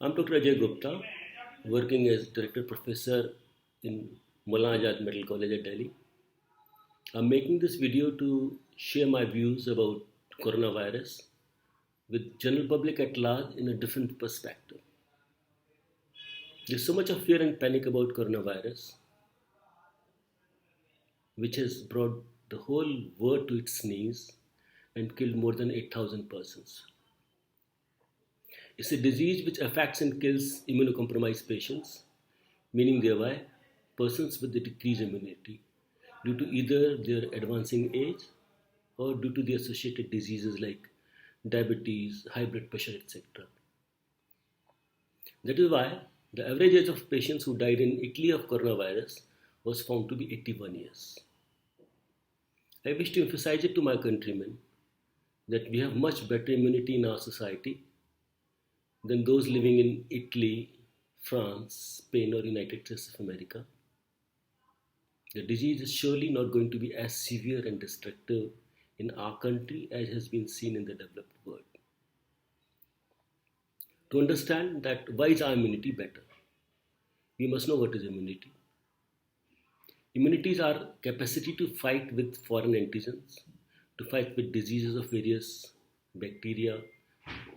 I'm Dr. Ajay Gupta, working as Director Professor in Maulana Azad Medical College at Delhi. I'm making this video to share my views about coronavirus with general public at large in a different perspective. There's so much of fear and panic about coronavirus, which has brought the whole world to its knees and killed more than 8,000 persons. It's a disease which affects and kills immunocompromised patients, meaning thereby persons with the decreased immunity due to either their advancing age or due to the associated diseases like diabetes, high blood pressure, etc. That is why the average age of patients who died in Italy of coronavirus was found to be 81 years. I wish to emphasize it to my countrymen that we have much better immunity in our society than those living in Italy, France, Spain, or United States of America. The disease is surely not going to be as severe and destructive in our country as has been seen in the developed world. To understand that why is our immunity better, we must know what is immunity. Immunity is our capacity to fight with foreign antigens, to fight with diseases of various bacteria,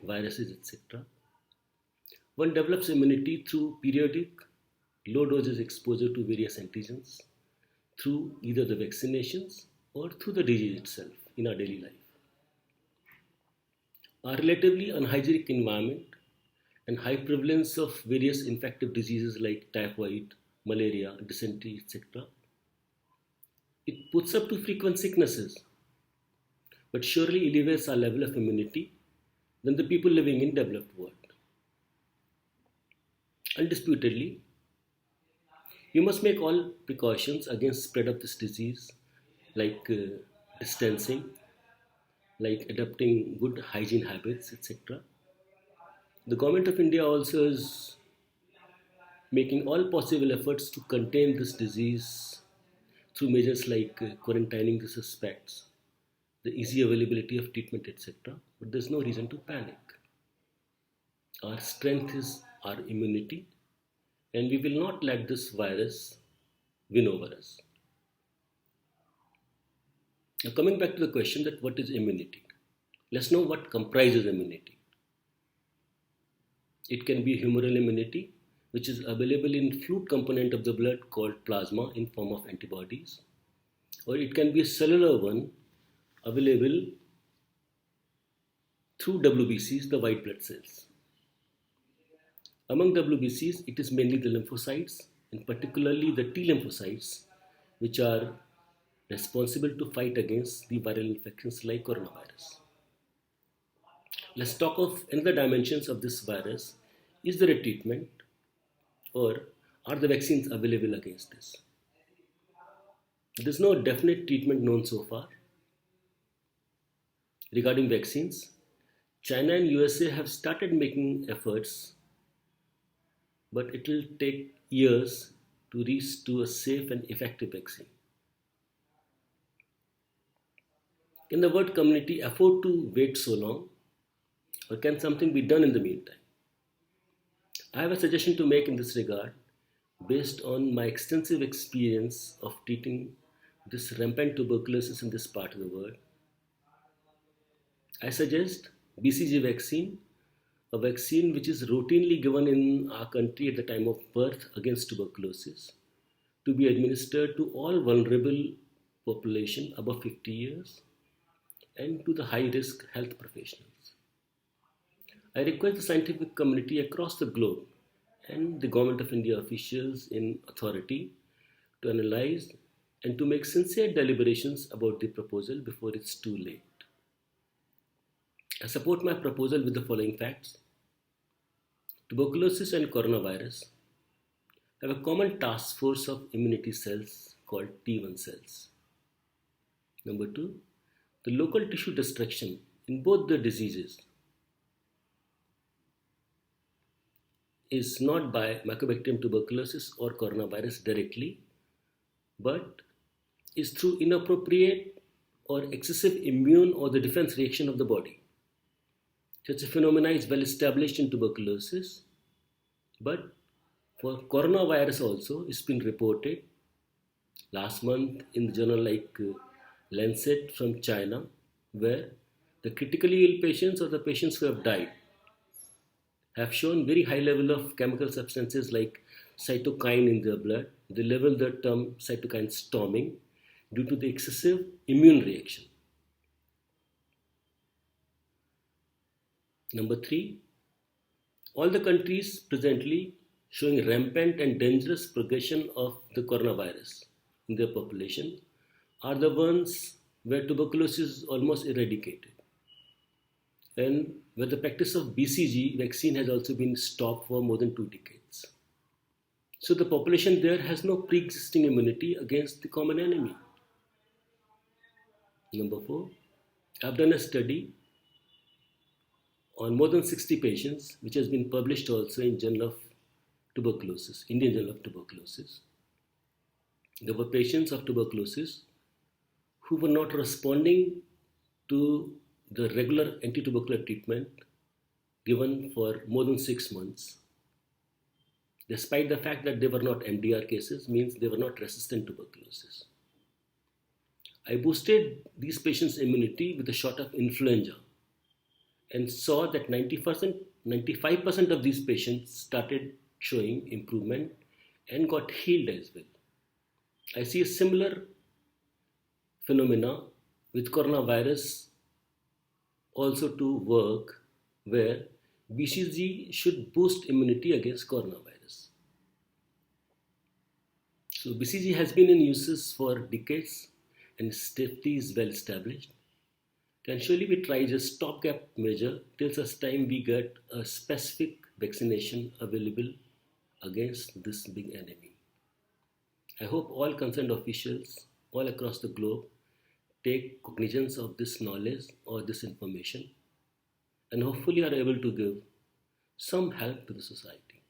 viruses, etc. One develops immunity through periodic, low doses exposure to various antigens, through either the vaccinations or through the disease itself in our daily life. Our relatively unhygienic environment and high prevalence of various infective diseases like typhoid, malaria, dysentery, etc. It puts up to frequent sicknesses, but surely elevates our level of immunity than the people living in developed world. Undisputedly, you must make all precautions against spread of this disease, like distancing, like adopting good hygiene habits, etc. The government of India also is making all possible efforts to contain this disease through measures like quarantining the suspects, the easy availability of treatment, etc. But there's no reason to panic. Our strength is our immunity, and we will not let this virus win over us. Now, coming back to the question that what is immunity? Let's know what comprises immunity. It can be humoral immunity, which is available in fluid component of the blood called plasma in form of antibodies, or it can be a cellular one available through WBCs, the white blood cells. Among WBCs, it is mainly the lymphocytes, and particularly the T lymphocytes, which are responsible to fight against the viral infections like coronavirus. Let's talk of another dimensions of this virus. Is there a treatment, or are the vaccines available against this? There is no definite treatment known so far. Regarding vaccines, China and USA have started making efforts, but it will take years to reach to a safe and effective vaccine. Can the world community afford to wait so long, or can something be done in the meantime? I have a suggestion to make in this regard based on my extensive experience of treating this rampant tuberculosis in this part of the world. I suggest BCG vaccine, a vaccine which is routinely given in our country at the time of birth against tuberculosis, to be administered to all vulnerable population above 50 years and to the high-risk health professionals. I request the scientific community across the globe and the Government of India officials in authority to analyze and to make sincere deliberations about the proposal before it's too late. I support my proposal with the following facts. Tuberculosis and coronavirus have a common task force of immunity cells called T1 cells. Number two, the local tissue destruction in both the diseases is not by Mycobacterium tuberculosis or coronavirus directly, but is through inappropriate or excessive immune or the defense reaction of the body. Such a phenomenon is well established in tuberculosis, But for coronavirus also, it's been reported last month in the journal like Lancet from China, where the critically ill patients or the patients who have died have shown very high level of chemical substances like cytokine in their blood. They level the term cytokine storming due to the excessive immune reaction. Number three, all the countries presently showing rampant and dangerous progression of the coronavirus in their population are the ones where tuberculosis is almost eradicated and where the practice of BCG vaccine has also been stopped for more than 2 decades. So the population there has no pre-existing immunity against the common enemy. Number four, I've done a study on more than 60 patients, which has been published also in Journal of Tuberculosis, Indian Journal of Tuberculosis. There were patients of tuberculosis who were not responding to the regular anti-tubercular treatment given for more than 6 months, despite the fact that they were not MDR cases, means they were not resistant tuberculosis. I boosted these patients' immunity with a shot of influenza and saw that 90%, 95% of these patients started showing improvement and got healed as well. I see a similar phenomena with coronavirus also to work, where BCG should boost immunity against coronavirus. So BCG has been in uses for decades and safety is well established. Can surely be tried as stopgap measure till such time we get a specific vaccination available against this big enemy. I hope all concerned officials all across the globe take cognizance of this knowledge or this information and hopefully are able to give some help to the society.